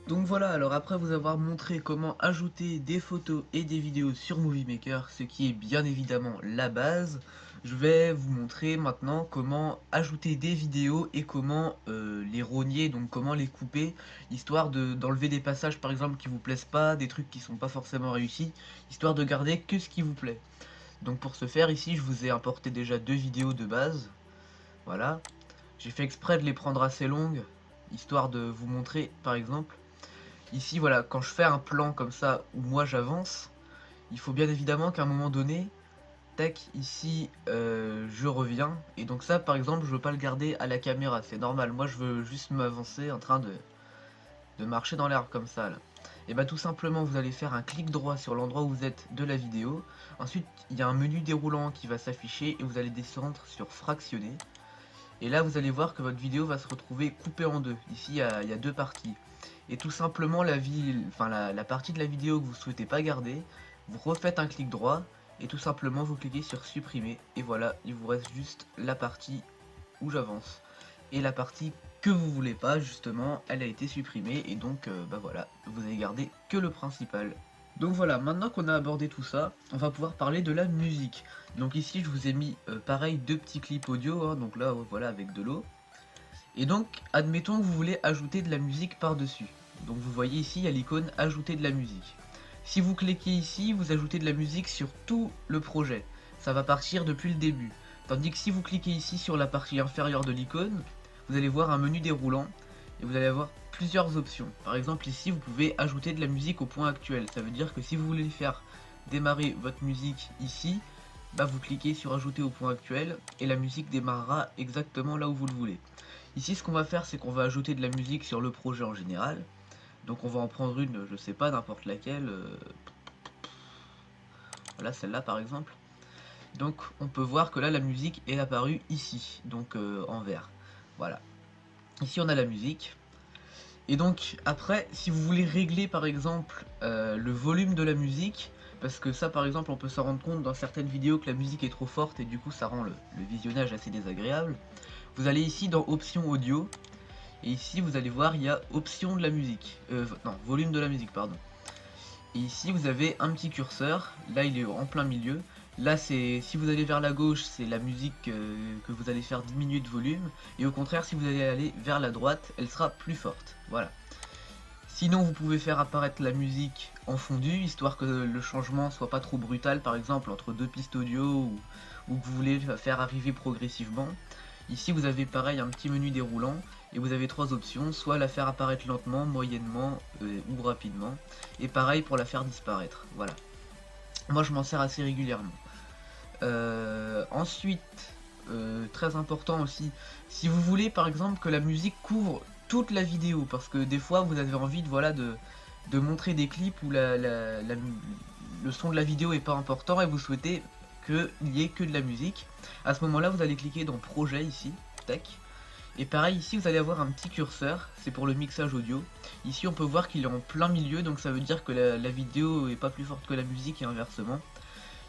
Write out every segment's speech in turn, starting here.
Donc voilà, alors après vous avoir montré comment ajouter des photos et des vidéos sur Movie Maker, ce qui est bien évidemment la base, je vais vous montrer maintenant comment ajouter des vidéos et comment les rogner, donc comment les couper, histoire d'enlever des passages par exemple qui vous plaisent pas, des trucs qui sont pas forcément réussis, histoire de garder que ce qui vous plaît. Donc pour ce faire, ici je vous ai importé déjà deux vidéos de base, voilà. J'ai fait exprès de les prendre assez longues, histoire de vous montrer par exemple. Ici, voilà, quand je fais un plan comme ça, où moi j'avance, il faut bien évidemment qu'à un moment donné, tac, ici, je reviens. Et donc ça, par exemple, je veux pas le garder à la caméra, c'est normal. Moi, je veux juste m'avancer en train de marcher dans l'herbe comme ça, là. Et bah tout simplement, vous allez faire un clic droit sur l'endroit où vous êtes de la vidéo. Ensuite, il y a un menu déroulant qui va s'afficher et vous allez descendre sur fractionner. Et là, vous allez voir que votre vidéo va se retrouver coupée en deux. Ici, il y a deux parties. Et tout simplement, la partie de la vidéo que vous souhaitez pas garder, vous refaites un clic droit et tout simplement vous cliquez sur supprimer. Et voilà, il vous reste juste la partie où j'avance. Et la partie que vous voulez pas, justement, elle a été supprimée. Et donc, bah voilà, vous avez gardé que le principal. Donc voilà, maintenant qu'on a abordé tout ça, on va pouvoir parler de la musique. Donc ici, je vous ai mis, pareil, deux petits clips audio, hein, donc là, voilà, avec de l'eau. Et donc, admettons que vous voulez ajouter de la musique par-dessus. Donc vous voyez ici, il y a l'icône ajouter de la musique. Si vous cliquez ici, vous ajoutez de la musique sur tout le projet. Ça va partir depuis le début. Tandis que si vous cliquez ici sur la partie inférieure de l'icône, vous allez voir un menu déroulant et vous allez avoir plusieurs options. Par exemple ici, vous pouvez ajouter de la musique au point actuel. Ça veut dire que si vous voulez faire démarrer votre musique ici, bah vous cliquez sur ajouter au point actuel et la musique démarrera exactement là où vous le voulez. Ici, ce qu'on va faire, c'est qu'on va ajouter de la musique sur le projet en général. Donc on va en prendre une, je sais pas, n'importe laquelle. Voilà, celle-là par exemple. Donc on peut voir que là, la musique est apparue ici, donc en vert. Voilà. Ici, on a la musique. Et donc après, si vous voulez régler par exemple le volume de la musique, parce que ça par exemple on peut s'en rendre compte dans certaines vidéos que la musique est trop forte et du coup ça rend le visionnage assez désagréable, vous allez ici dans options audio. Et ici, vous allez voir, il y a option de la musique. Non, volume de la musique, pardon. Et ici, vous avez un petit curseur. Là, il est en plein milieu. Là, c'est si vous allez vers la gauche, c'est la musique que vous allez faire diminuer de volume. Et au contraire, si vous allez aller vers la droite, elle sera plus forte. Voilà. Sinon, vous pouvez faire apparaître la musique en fondu, histoire que le changement soit pas trop brutal, par exemple, entre deux pistes audio ou que vous voulez faire arriver progressivement. Ici, vous avez pareil un petit menu déroulant et vous avez trois options, soit la faire apparaître lentement, moyennement ou rapidement. Et pareil pour la faire disparaître. Voilà. Moi, je m'en sers assez régulièrement. Ensuite, très important aussi, si vous voulez par exemple que la musique couvre toute la vidéo, parce que des fois vous avez envie de montrer des clips où le son de la vidéo est pas important et vous souhaitez qu'il n'y ait que de la musique, à ce moment là vous allez cliquer dans projet ici, tac, et pareil ici vous allez avoir un petit curseur, c'est pour le mixage audio. Ici on peut voir qu'il est en plein milieu, donc ça veut dire que la vidéo est pas plus forte que la musique et inversement.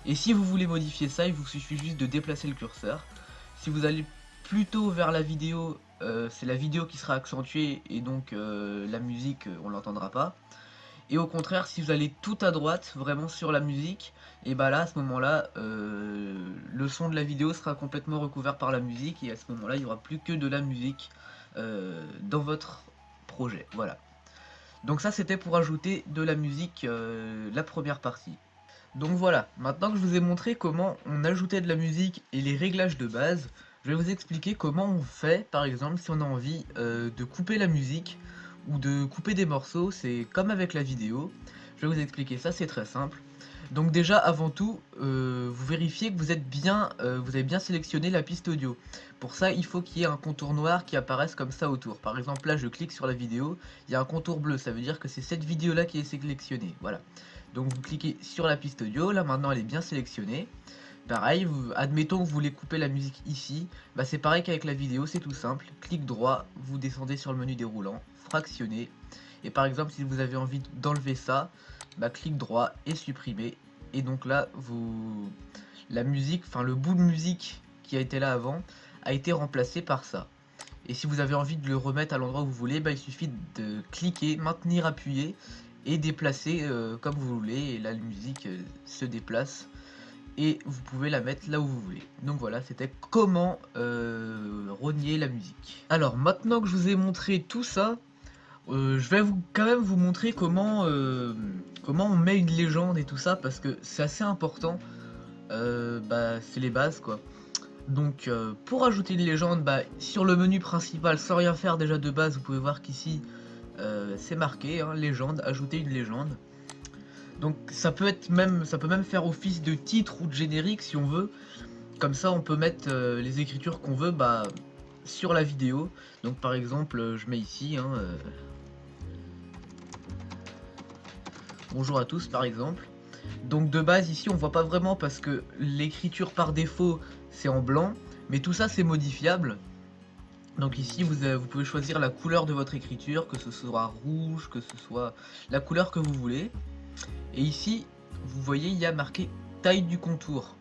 Et si vous voulez modifier ça, il vous suffit juste de déplacer le curseur. Si vous allez plutôt vers la vidéo, c'est la vidéo qui sera accentuée et donc la musique, on l'entendra pas. Et au contraire, si vous allez tout à droite, vraiment sur la musique, et bah là, à ce moment-là, le son de la vidéo sera complètement recouvert par la musique et à ce moment-là, il n'y aura plus que de la musique dans votre projet. Voilà. Donc ça, c'était pour ajouter de la musique, la première partie. Donc voilà, maintenant que je vous ai montré comment on ajoutait de la musique et les réglages de base, je vais vous expliquer comment on fait, par exemple, si on a envie de couper la musique ou de couper des morceaux, c'est comme avec la vidéo. Je vais vous expliquer ça, c'est très simple. Donc déjà, avant tout, vous vérifiez que vous avez bien sélectionné la piste audio. Pour ça, il faut qu'il y ait un contour noir qui apparaisse comme ça autour. Par exemple, là, je clique sur la vidéo, il y a un contour bleu, ça veut dire que c'est cette vidéo-là qui est sélectionnée. Voilà. Donc vous cliquez sur la piste audio, là maintenant elle est bien sélectionnée. Pareil, admettons que vous voulez couper la musique ici, bah c'est pareil qu'avec la vidéo, c'est tout simple. Clic droit, vous descendez sur le menu déroulant, fractionner. Et par exemple, si vous avez envie d'enlever ça, bah clic droit et supprimer. Et donc là, la musique, enfin le bout de musique qui a été là avant, a été remplacé par ça. Et si vous avez envie de le remettre à l'endroit où vous voulez, bah, il suffit de cliquer, maintenir appuyé et déplacer comme vous voulez. Et là, la musique se déplace et vous pouvez la mettre là où vous voulez. Donc voilà, c'était comment rogner la musique. Alors maintenant que je vous ai montré tout ça, je vais quand même vous montrer comment on met une légende et tout ça, parce que c'est assez important. Bah, c'est les bases quoi. Donc pour ajouter une légende, bah, sur le menu principal, sans rien faire déjà de base, vous pouvez voir qu'ici c'est marqué, hein, légende, ajouter une légende. Donc ça peut même faire office de titre ou de générique si on veut. Comme ça on peut mettre les écritures qu'on veut, bah, sur la vidéo. Donc par exemple je mets ici hein, bonjour à tous par exemple. Donc de base ici on voit pas vraiment parce que l'écriture par défaut c'est en blanc, mais tout ça c'est modifiable. Donc ici vous pouvez choisir la couleur de votre écriture, que ce soit rouge, que ce soit la couleur que vous voulez. Et ici vous voyez il y a marqué taille du contour.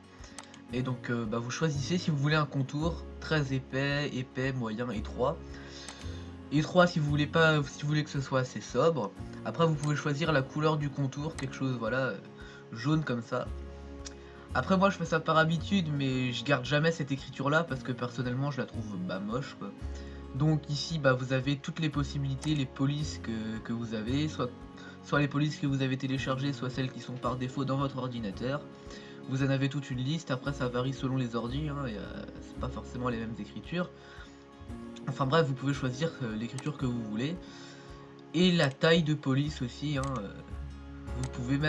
Et donc bah, vous choisissez si vous voulez un contour très épais, épais, moyen, étroit. Étroit si vous voulez pas, si vous voulez que ce soit assez sobre. Après vous pouvez choisir la couleur du contour, quelque chose voilà jaune comme ça. Après moi je fais ça par habitude, mais je garde jamais cette écriture là parce que personnellement je la trouve bah, moche quoi. Donc ici bah, vous avez toutes les possibilités, les polices que vous avez, soit les polices que vous avez téléchargées, soit celles qui sont par défaut dans votre ordinateur. Vous en avez toute une liste, après ça varie selon les ordis, hein, c'est pas forcément les mêmes écritures. Enfin bref, vous pouvez choisir l'écriture que vous voulez. Et la taille de police aussi, hein, vous pouvez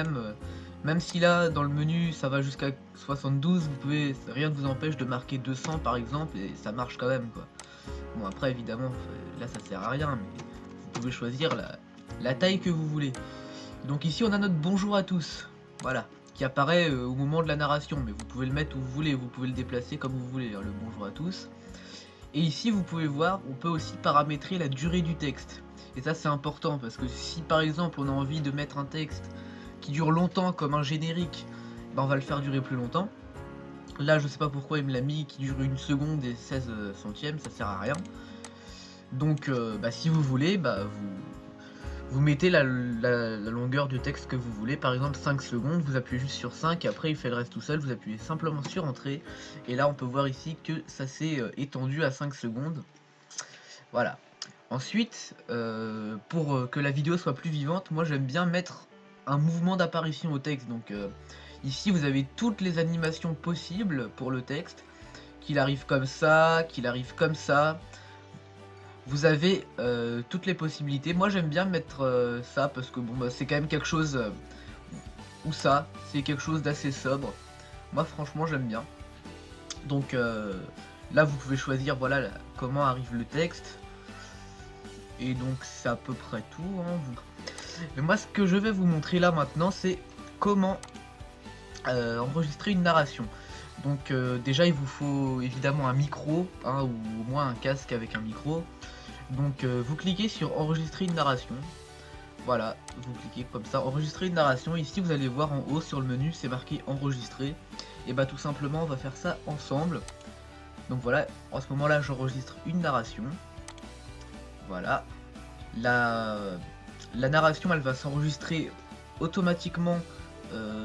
même si là dans le menu ça va jusqu'à 72, vous pouvez, rien ne vous empêche de marquer 200 par exemple et ça marche quand même quoi. Bon après évidemment là ça sert à rien, mais vous pouvez choisir la taille que vous voulez. Donc ici on a notre bonjour à tous, voilà, qui apparaît au moment de la narration, mais vous pouvez le mettre où vous voulez, vous pouvez le déplacer comme vous voulez, hein, le bonjour à tous. Et ici vous pouvez voir, on peut aussi paramétrer la durée du texte. Et ça c'est important parce que si par exemple on a envie de mettre un texte qui dure longtemps comme un générique, bah on va le faire durer plus longtemps. Là je sais pas pourquoi il me l'a mis qui dure 1 seconde et 16 centièmes, ça sert à rien. Donc bah, si vous voulez, bah, vous mettez la longueur du texte que vous voulez, par exemple 5 secondes, vous appuyez juste sur 5 et après il fait le reste tout seul, vous appuyez simplement sur entrée et là on peut voir ici que ça s'est étendu à 5 secondes. Voilà. Ensuite, pour que la vidéo soit plus vivante, moi j'aime bien mettre un mouvement d'apparition au texte. Donc ici vous avez toutes les animations possibles pour le texte, qu'il arrive comme ça, qu'il arrive comme ça. Vous avez toutes les possibilités. Moi j'aime bien mettre ça parce que bon bah, c'est quand même quelque chose ou ça, c'est quelque chose d'assez sobre. Moi franchement j'aime bien. Donc là vous pouvez choisir voilà comment arrive le texte. Et donc c'est à peu près tout hein. Mais moi ce que je vais vous montrer là maintenant c'est comment enregistrer une narration. Donc déjà il vous faut évidemment un micro hein, ou au moins un casque avec un micro. Donc vous cliquez sur enregistrer une narration. Voilà, vous cliquez comme ça, enregistrer une narration. Ici vous allez voir en haut sur le menu c'est marqué enregistrer. Et bah tout simplement on va faire ça ensemble. Donc voilà, en ce moment là j'enregistre une narration. Voilà, la narration elle va s'enregistrer automatiquement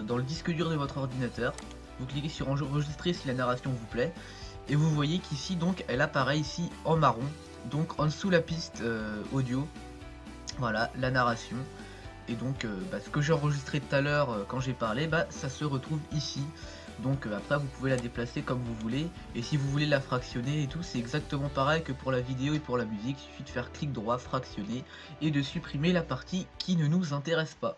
dans le disque dur de votre ordinateur. Vous cliquez sur enregistrer si la narration vous plaît. Et vous voyez qu'ici donc elle apparaît ici en marron. Donc en dessous la piste audio. Voilà la narration. Et donc bah, ce que j'ai enregistré tout à l'heure quand j'ai parlé, bah, ça se retrouve ici. Donc après vous pouvez la déplacer comme vous voulez. Et si vous voulez la fractionner et tout, c'est exactement pareil que pour la vidéo et pour la musique. Il suffit de faire clic droit, fractionner et de supprimer la partie qui ne nous intéresse pas.